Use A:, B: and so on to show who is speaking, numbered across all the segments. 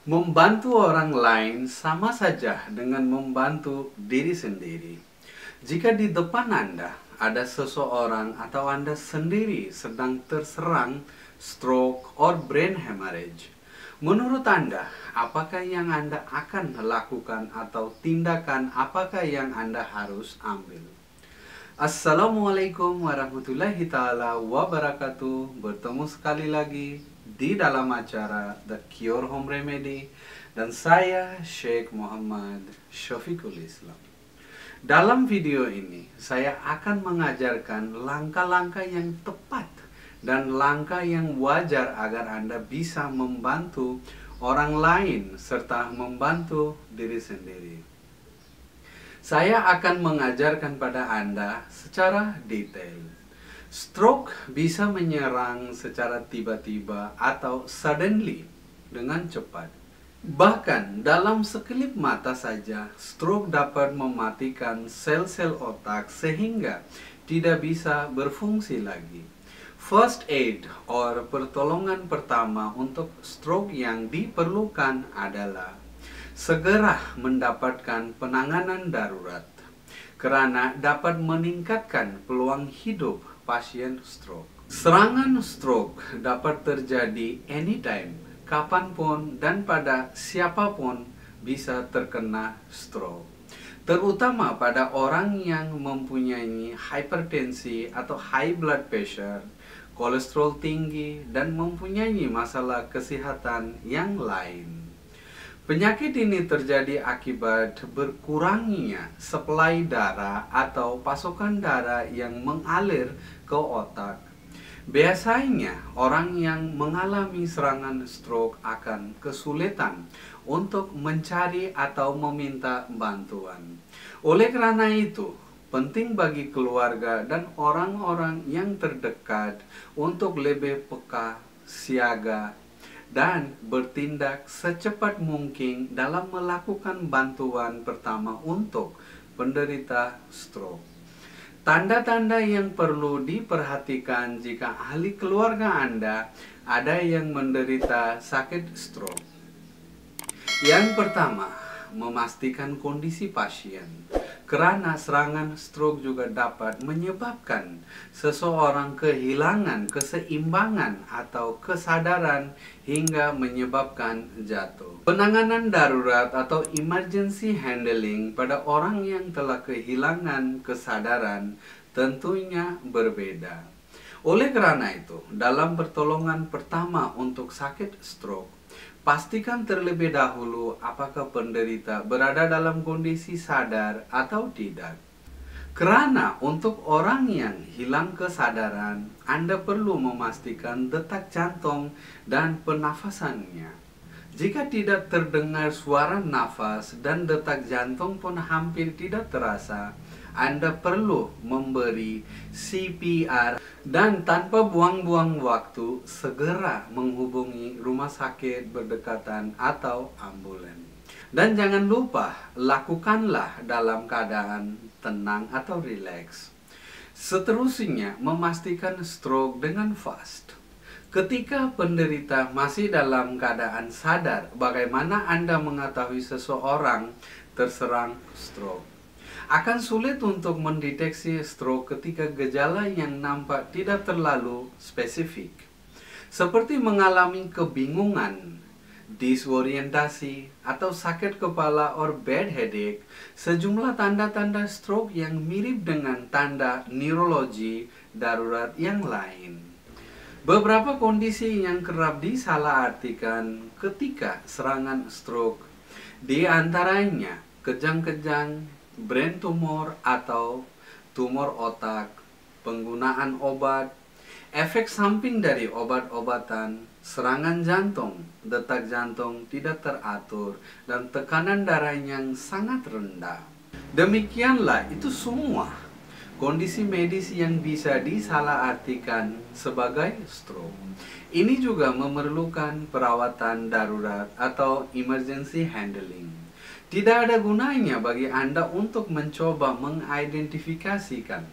A: Membantu orang lain sama saja dengan membantu diri sendiri. Jika di depan Anda ada seseorang atau Anda sendiri sedang terserang stroke or brain hemorrhage, menurut Anda, apakah yang Anda akan lakukan atau tindakan apakah yang Anda harus ambil? Assalamualaikum warahmatullahi taala wabarakatuh. Bertemu sekali lagi di dalam acara The Cure Home Remedy dan saya Sheikh Muhammad Syafiqul Islam. Dalam video ini saya akan mengajarkan langkah-langkah yang tepat dan langkah yang wajar agar Anda bisa membantu orang lain serta membantu diri sendiri. Saya akan mengajarkan pada Anda secara detail. Stroke bisa menyerang secara tiba-tiba atau suddenly dengan cepat. Bahkan dalam sekelip mata saja, stroke dapat mematikan sel-sel otak sehingga tidak bisa berfungsi lagi. First aid or pertolongan pertama untuk stroke yang diperlukan adalah segera mendapatkan penanganan darurat karena dapat meningkatkan peluang hidup pasien stroke. Serangan stroke dapat terjadi anytime, kapanpun dan pada siapapun bisa terkena stroke. Terutama pada orang yang mempunyai hipertensi atau high blood pressure, kolesterol tinggi, dan mempunyai masalah kesehatan yang lain. Penyakit ini terjadi akibat berkurangnya suplai darah atau pasokan darah yang mengalir ke otak. Biasanya, orang yang mengalami serangan stroke akan kesulitan untuk mencari atau meminta bantuan. Oleh karena itu, penting bagi keluarga dan orang-orang yang terdekat untuk lebih peka, siaga, dan bertindak secepat mungkin dalam melakukan bantuan pertama untuk penderita stroke. Tanda-tanda yang perlu diperhatikan jika ahli keluarga Anda ada yang menderita sakit stroke. Yang pertama, memastikan kondisi pasien. Karena serangan stroke juga dapat menyebabkan seseorang kehilangan keseimbangan atau kesadaran hingga menyebabkan jatuh. Penanganan darurat atau emergency handling pada orang yang telah kehilangan kesadaran tentunya berbeda. Oleh karena itu, dalam pertolongan pertama untuk sakit stroke, pastikan terlebih dahulu apakah penderita berada dalam kondisi sadar atau tidak. Karena untuk orang yang hilang kesadaran, Anda perlu memastikan detak jantung dan pernafasannya. Jika tidak terdengar suara nafas dan detak jantung pun hampir tidak terasa, Anda perlu memberi CPR dan tanpa buang-buang waktu segera menghubungi rumah sakit berdekatan atau ambulan. Dan jangan lupa, lakukanlah dalam keadaan tenang atau rileks. Seterusnya, memastikan stroke dengan fast. Ketika penderita masih dalam keadaan sadar, bagaimana Anda mengetahui seseorang terserang stroke? Akan sulit untuk mendeteksi stroke ketika gejala yang nampak tidak terlalu spesifik, seperti mengalami kebingungan, disorientasi, atau sakit kepala or bad headache. Sejumlah tanda-tanda stroke yang mirip dengan tanda neurologi darurat yang lain. Beberapa kondisi yang kerap disalahartikan ketika serangan stroke, di antaranya kejang-kejang, brain tumor atau tumor otak, penggunaan obat, efek samping dari obat-obatan, serangan jantung, detak jantung tidak teratur, dan tekanan darah yang sangat rendah. Demikianlah itu semua kondisi medis yang bisa disalahartikan sebagai stroke. Ini juga memerlukan perawatan darurat atau emergency handling. Tidak ada gunanya bagi Anda untuk mencoba mengidentifikasikan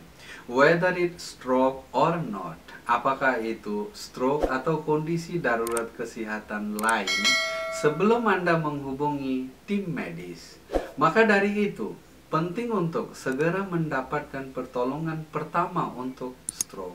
A: whether it's stroke or not. Apakah itu stroke atau kondisi darurat kesehatan lain sebelum Anda menghubungi tim medis. Maka dari itu, penting untuk segera mendapatkan pertolongan pertama untuk stroke.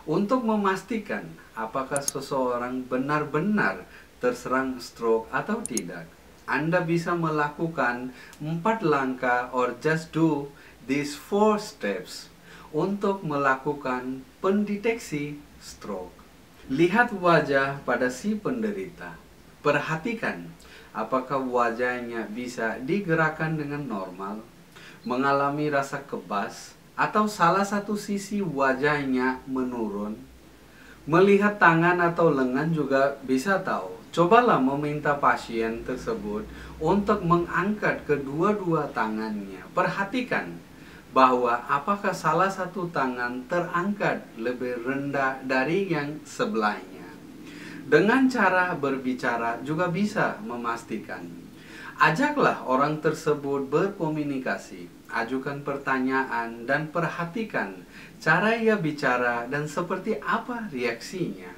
A: Untuk memastikan apakah seseorang benar-benar terserang stroke atau tidak, Anda bisa melakukan 4 langkah or just do these 4 steps untuk melakukan pendeteksi stroke. Lihat wajah pada si penderita. Perhatikan apakah wajahnya bisa digerakkan dengan normal, mengalami rasa kebas, atau salah satu sisi wajahnya menurun. Melihat tangan atau lengan juga bisa tahu. Cobalah meminta pasien tersebut untuk mengangkat kedua-dua tangannya. Perhatikan bahwa apakah salah satu tangan terangkat lebih rendah dari yang sebelahnya. Dengan cara berbicara juga bisa memastikan. Ajaklah orang tersebut berkomunikasi, ajukan pertanyaan dan perhatikan cara ia bicara dan seperti apa reaksinya.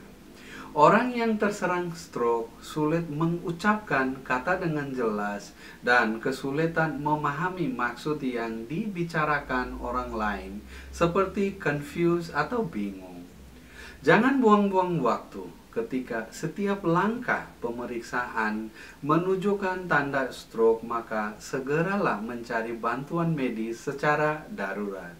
A: Orang yang terserang stroke sulit mengucapkan kata dengan jelas dan kesulitan memahami maksud yang dibicarakan orang lain, seperti confused atau bingung. Jangan buang-buang waktu ketika setiap langkah pemeriksaan menunjukkan tanda stroke, maka segeralah mencari bantuan medis secara darurat.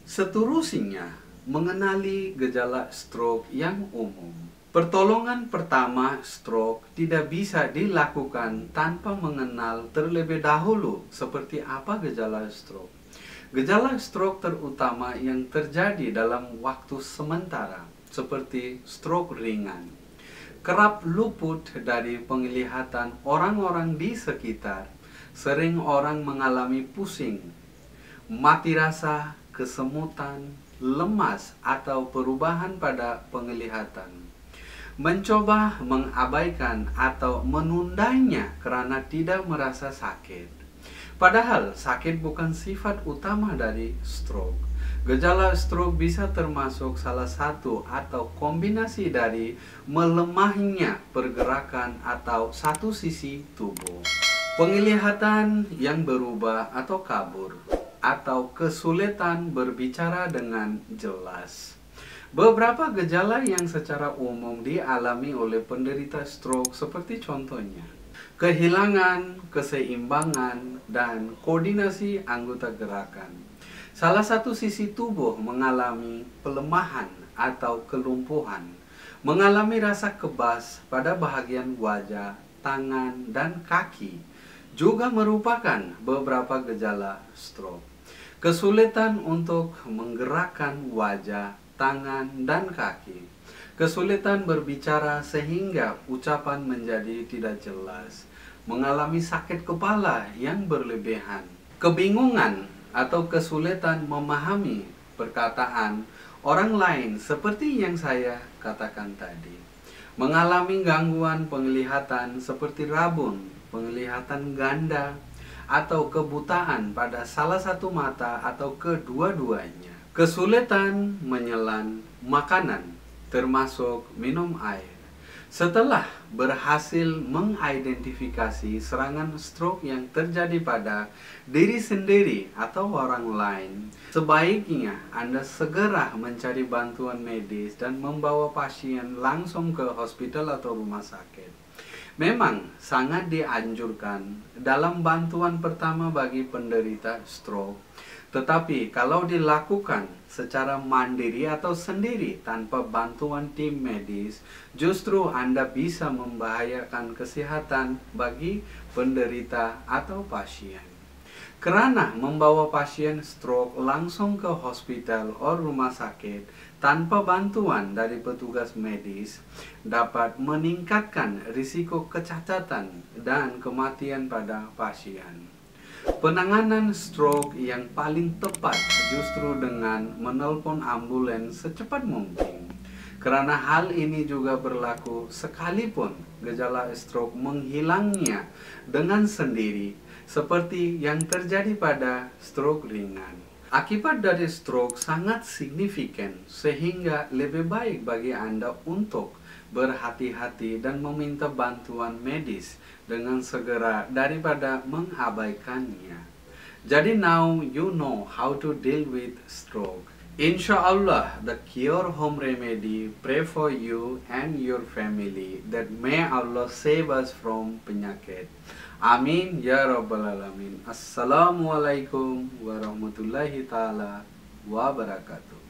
A: Seterusnya, mengenali gejala stroke yang umum. Pertolongan pertama stroke tidak bisa dilakukan tanpa mengenal terlebih dahulu seperti apa gejala stroke. Gejala stroke terutama yang terjadi dalam waktu sementara, seperti stroke ringan, kerap luput dari penglihatan orang-orang di sekitar. Sering orang mengalami pusing, mati rasa, kesemutan, lemas, atau perubahan pada penglihatan. Mencoba mengabaikan atau menundanya karena tidak merasa sakit. Padahal sakit bukan sifat utama dari stroke. Gejala stroke bisa termasuk salah satu atau kombinasi dari melemahnya pergerakan atau satu sisi tubuh, penglihatan yang berubah atau kabur, atau kesulitan berbicara dengan jelas. Beberapa gejala yang secara umum dialami oleh penderita stroke seperti contohnya kehilangan keseimbangan dan koordinasi anggota gerakan. Salah satu sisi tubuh mengalami pelemahan atau kelumpuhan, mengalami rasa kebas pada bagian wajah, tangan, dan kaki, juga merupakan beberapa gejala stroke. Kesulitan untuk menggerakkan wajah, tangan, dan kaki. Kesulitan berbicara sehingga ucapan menjadi tidak jelas. Mengalami sakit kepala yang berlebihan. Kebingungan atau kesulitan memahami perkataan orang lain seperti yang saya katakan tadi. Mengalami gangguan penglihatan seperti rabun, penglihatan ganda, atau kebutaan pada salah satu mata atau kedua-duanya. Kesulitan menyelan makanan, termasuk minum air. Setelah berhasil mengidentifikasi serangan stroke yang terjadi pada diri sendiri atau orang lain, sebaiknya Anda segera mencari bantuan medis dan membawa pasien langsung ke hospital atau rumah sakit. Memang sangat dianjurkan dalam bantuan pertama bagi penderita stroke. Tetapi kalau dilakukan secara mandiri atau sendiri tanpa bantuan tim medis, justru Anda bisa membahayakan kesehatan bagi penderita atau pasien. Karena membawa pasien stroke langsung ke hospital atau rumah sakit tanpa bantuan dari petugas medis dapat meningkatkan risiko kecacatan dan kematian pada pasien. Penanganan stroke yang paling tepat justru dengan menelpon ambulans secepat mungkin. Karena hal ini juga berlaku sekalipun gejala stroke menghilangnya dengan sendiri, seperti yang terjadi pada stroke ringan. Akibat dari stroke sangat signifikan, sehingga lebih baik bagi Anda untuk berhati-hati dan meminta bantuan medis dengan segera daripada mengabaikannya. Jadi now you know how to deal with stroke. Insya Allah, the Cure Home Remedy pray for you and your family that may Allah save us from penyakit. Amin ya rabbal alamin. Assalamualaikum warahmatullahi taala wabarakatuh.